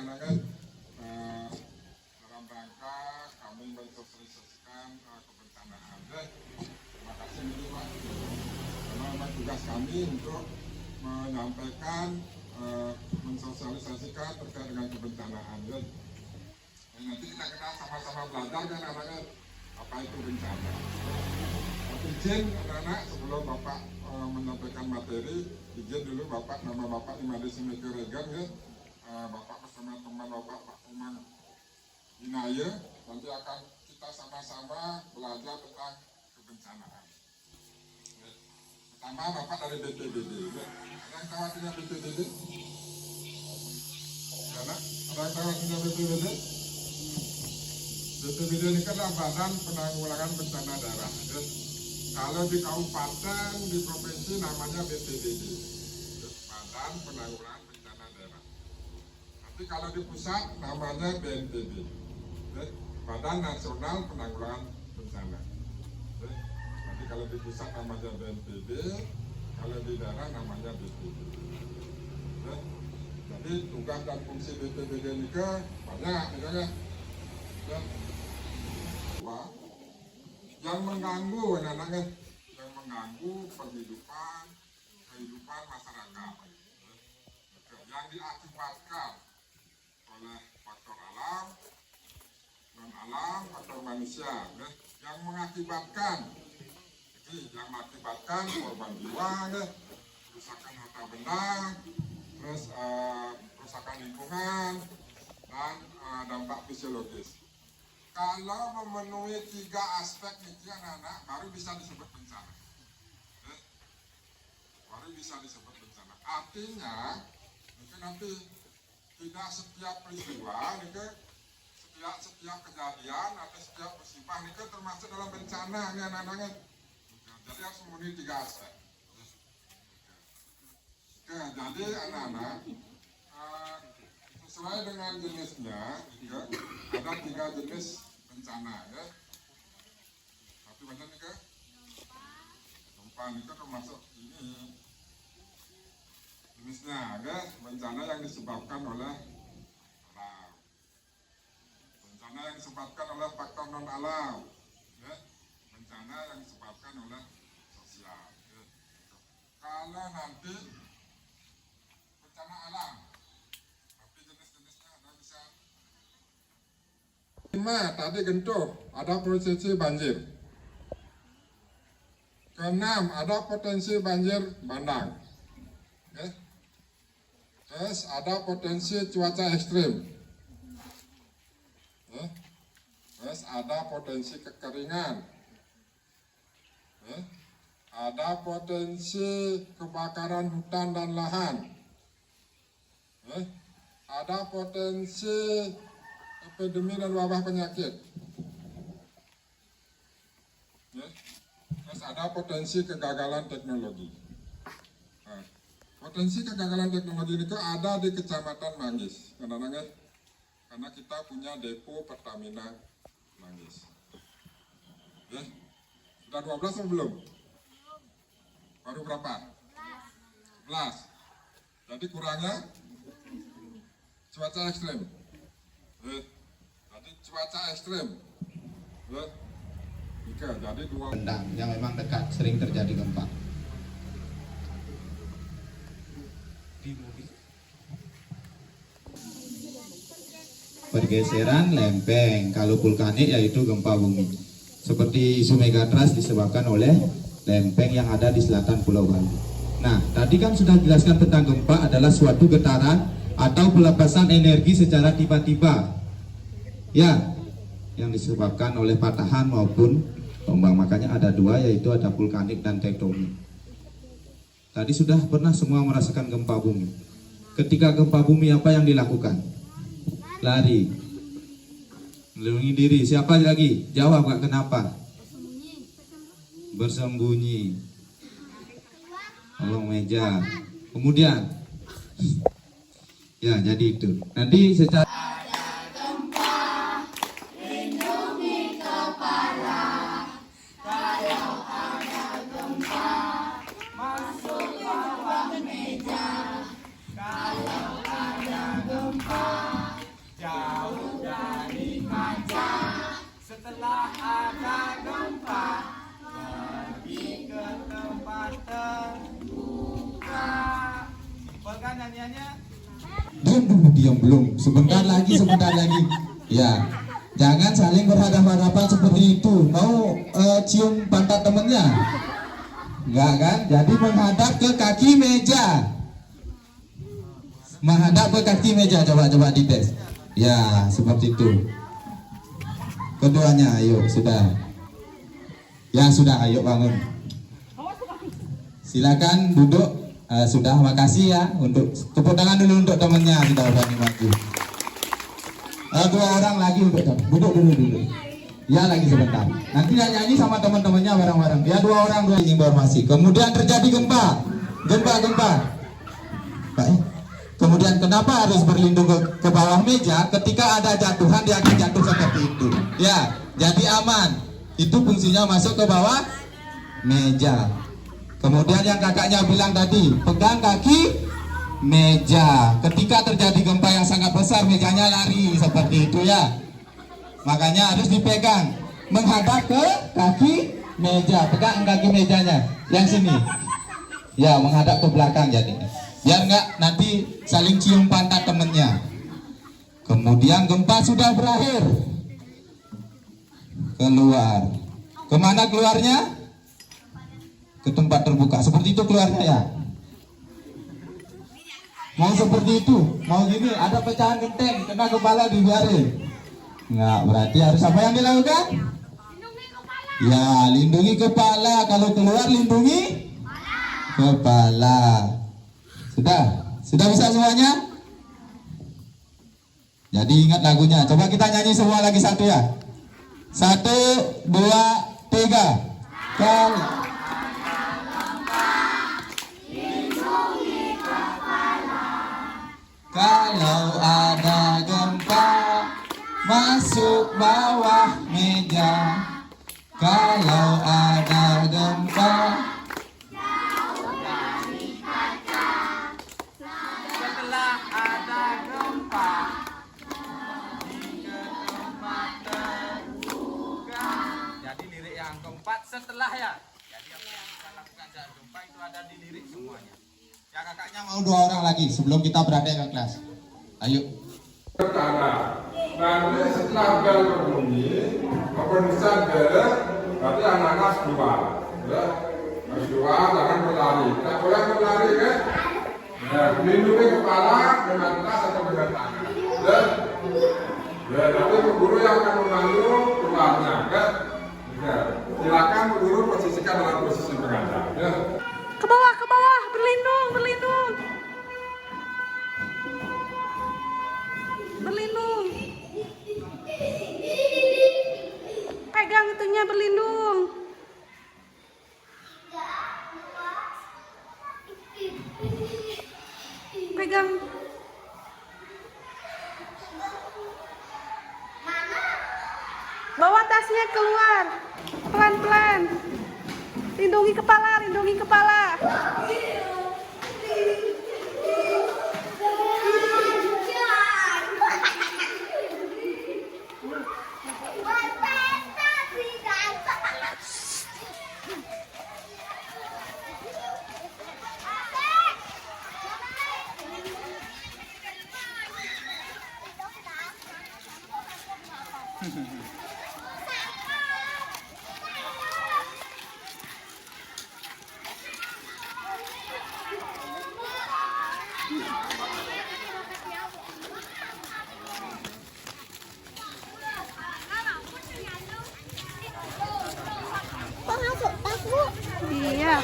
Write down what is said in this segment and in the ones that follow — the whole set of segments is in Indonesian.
anak-anak dalam rangka kami mensosialisasikan kebencanaan. Terima kasih ini Pak. Karena memang tugas kami untuk menyampaikan, mensosialisasikan terkait dengan kebencanaan. Nanti kita sama-sama belajar kan anak-anak apa itu bencana. Izin anak-anak sebelum Bapak menyampaikan materi, izin dulu Bapak, nama Bapak Imadi Simiki Regan ya. Bapak bersama teman Bapak Pak Umang Inaya, nanti akan kita sama-sama belajar tentang kebencanaan. Pertama Bapak dari BPBD. Ada yang tahu artinya BPBD? Ada yang tahu artinya BPBD? BPBD ini kan Badan Penanggulangan Bencana Daerah. Kalau di kabupaten, di provinsi namanya BPBD, Badan Penanggulangan Bencana Daerah. Nanti kalau di pusat namanya BNPB, Badan Nasional Penanggulangan Bencana. Nanti kalau di pusat namanya BNPB, kalau di daerah namanya BPBD. Jadi tugas dan fungsi BPBD ini banyak, ya. Yang mengganggu anak-anak, yang mengganggu kehidupan masyarakat, yang diakibatkan oleh faktor alam, non alam, faktor manusia, yang mengakibatkan korban jiwa, kerusakan harta benda, terus kerusakan lingkungan dan dampak fisiologis. Kalau memenuhi 3 aspek itu anak-anak baru bisa disebut bencana. Baru bisa disebut bencana. Artinya, nanti tidak setiap peristiwa, setiap kejadian atau setiap musibah ini termasuk dalam bencana nih anak-anak. Jadi harus memenuhi 3 aspek. Jadi anak-anak sesuai dengan jenisnya, ada 3 jenis bencana ya. Tapi banyak nih gempa ini termasuk ini jenisnya ya, bencana yang disebabkan oleh alam, bencana yang disebabkan oleh faktor non alam ya, bencana yang disebabkan oleh sosial ya. Kalau nanti bencana alam, tapi jenis-jenisnya ada bisa 5 tadi gentuh, ada potensi banjir. Ke-6 ada potensi banjir bandang. Okay. Terus ada potensi cuaca ekstrim. Okay. Terus ada potensi kekeringan. Okay. Ada potensi kebakaran hutan dan lahan. Okay. Ada potensi epidemi dan wabah penyakit. Ya. Terus ada potensi kegagalan teknologi. Nah, potensi kegagalan teknologi itu ada di Kecamatan Manggis, karena kita punya depo Pertamina Manggis. Ya. Sudah 12 atau belum? Baru berapa? 11. Jadi kurangnya cuaca ekstrim. Jadi cuaca ekstrim. Jadi 2 bendang yang memang dekat, sering terjadi gempa. Pergeseran lempeng, kalau vulkanik yaitu gempa bumi. Seperti isu megatrust disebabkan oleh lempeng yang ada di selatan Pulau Bali. Nah, tadi kan sudah dijelaskan tentang gempa adalah suatu getaran atau pelepasan energi secara tiba-tiba. Ya, yang disebabkan oleh patahan maupun ombak. Makanya ada 2, yaitu ada vulkanik dan tektonik. Tadi sudah pernah semua merasakan gempa bumi. Ketika gempa bumi apa yang dilakukan? Lari, melindungi diri. Siapa lagi? Jawab gak kenapa? Bersembunyi. Kolong meja. Kemudian ya, jadi itu. Nanti secara Kalau ada gempa diam belum. Sebentar lagi, sebentar lagi. Ya, jangan saling berhadapan-hadapan seperti itu. Mau cium pantat temennya? Enggak kan? Jadi menghadap ke kaki meja. Menghadap ke kaki meja, coba dites. Ya, seperti itu. Keduanya, ayo, sudah. Ya, sudah, ayo bangun. Silakan duduk. Sudah, makasih ya. Untuk tepuk tangan dulu untuk temannya sudah berani maju. Dua orang lagi untuk duduk dulu. Ya, lagi sebentar. Nanti nyanyi sama teman-temannya bareng-bareng. Ya, dua orang informasi. Kemudian terjadi gempa. Kemudian kenapa harus berlindung ke bawah meja? Ketika ada jatuhan dia akan jatuh seperti itu. Ya, jadi aman. Itu fungsinya masuk ke bawah meja. Kemudian yang kakaknya bilang tadi, pegang kaki meja. Ketika terjadi gempa yang sangat besar, mejanya lari seperti itu ya. Makanya harus dipegang, menghadap ke kaki meja. Pegang kaki mejanya, yang sini. Ya, menghadap ke belakang jadinya. Biar enggak nanti saling cium pantat temennya. Kemudian gempa sudah berakhir. Keluar. Kemana keluarnya? Ke tempat terbuka. Seperti itu keluarnya ya. Mau seperti itu, mau gini, ada pecahan genteng, kena kepala dibiarin. Enggak, berarti harus apa yang dilakukan? Ya, lindungi kepala. Kalau keluar lindungi kepala. Sudah bisa semuanya? Jadi ingat lagunya. Coba kita nyanyi semua lagi satu ya. 1, 2, 3. Kalau ada gempa, masuk bawah meja. Kalau ada gempa, setelah ada gempa, ke tempat terbuka. Jadi lirik yang keempat setelah ya. Jadi apa yang kita lakukan saat gempa itu ada di lirik semuanya. ya kakaknya mau dua orang lagi sebelum kita berada ke kelas. Ayo. Pertama, nanti setelah bel berbunyi, pemeriksaan bel, berarti anak-anak harus keluar. Ya, harus keluar, jangan berlari. Tidak boleh berlari kan? Ya, melindungi kepala dengan tas atau dengan tangan. Ya, nanti guru yang akan memandu keluarnya kan? Ya, silakan guru posisikan dalam posisi menghadap. Ya. Ke bawah, berlindung. Pegang itunya berlindung. Pegang. Bawa tasnya keluar. Pelan-pelan. Lindungi kepala. Iya.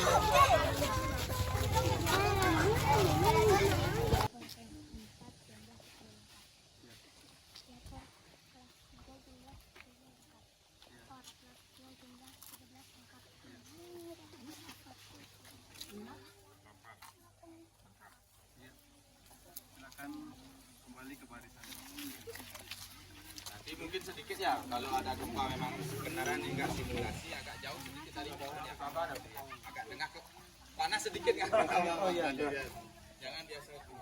Silakan kembali ke barisan. Nanti mungkin sedikit ya, kalau ada gempa memang kendaraan hingga simulasi agak jauh sedikit dari pohonnya. Agak tengah ke panas sedikit kan? Oh iya. Jangan biasa itu.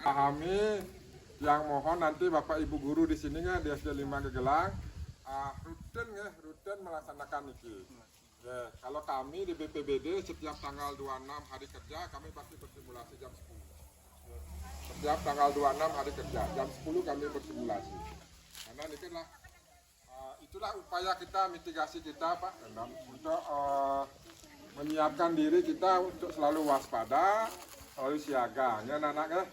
Pahami yang mohon nanti Bapak Ibu guru di sini kan di SD 5 Gegelang rutin melaksanakan ini. Ya, kalau kami di BPBD setiap tanggal 26 hari kerja kami pasti bersimulasi jam 10. setiap tanggal 26 hari kerja jam 10 kami bersimulasi. Karena ini kan itulah upaya kita, mitigasi kita Pak Endam, untuk menyiapkan diri kita untuk selalu waspada, selalu siaga. Ya anak-anak,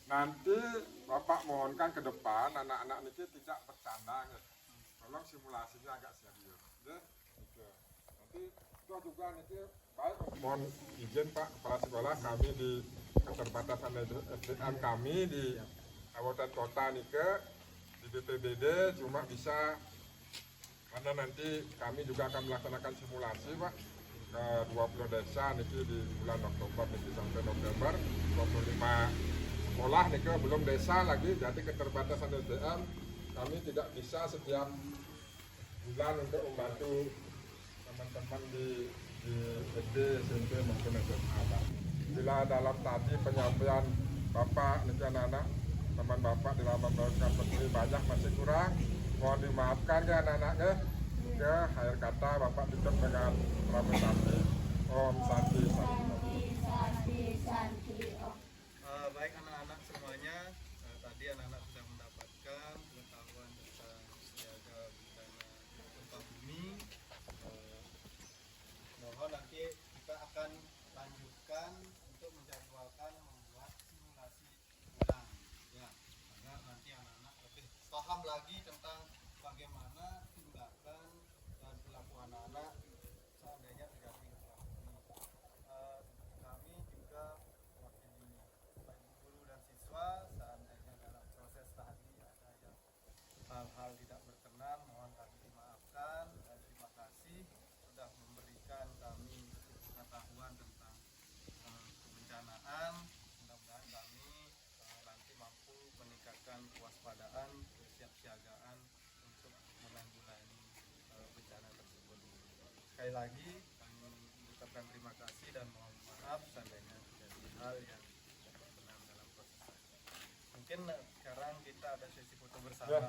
nanti Bapak mohonkan ke depan anak-anak ini tidak bercanda, ya. Tolong simulasinya agak serius. Ya. Gitu. Nanti itu juga nanti baik, mohon izin Pak Kepala Sekolah, kami di keterbatasan SDM kami di Kabupaten Kota Nike di BPBD cuma bisa, karena nanti kami juga akan melaksanakan simulasi Pak ke 20 desa niki di bulan Oktober niki sampai November, 25 sekolah niki belum desa lagi, jadi keterbatasan SDM kami tidak bisa setiap bulan untuk membantu teman-teman di SD, SMP maupun SMA Pak. Bila dalam tadi penyampaian Bapak niki anak-anak, teman Bapak dalam memberikan petisi banyak masih kurang, mohon dimaafkan ya anak-anaknya. Ke akhir kata Bapak tutup dengan Ramadhani Om Santi Santi. Baik anak-anak semuanya, tadi anak-anak sudah mendapatkan pengetahuan tentang siaga bencana gempa bumi. Mohon nanti kita akan lanjutkan untuk menjadwalkan membuat simulasi ulang, ya, karena nanti anak-anak lebih paham lagi tentang bagaimana tindakan dan perilaku anak-anak seandainya terjadi gempa bumi. Kami juga mewakili baik guru dan siswa, seandainya dalam proses tadi ada yang hal-hal tidak berkenan, mohon kami dimaafkan dan terima kasih sudah memberikan kami pengetahuan tentang kebencanaan. Mudah-mudahan kami nanti mampu meningkatkan kewaspadaan, kesiapsiagaan untuk menanggulangi bencana tersebut. Sekali lagi kami mengucapkan terima kasih dan mohon maaf seandainya terjadi hal yang tidak berkenan dalam proses. Mungkin sekarang kita ada sesi foto bersama. Ya.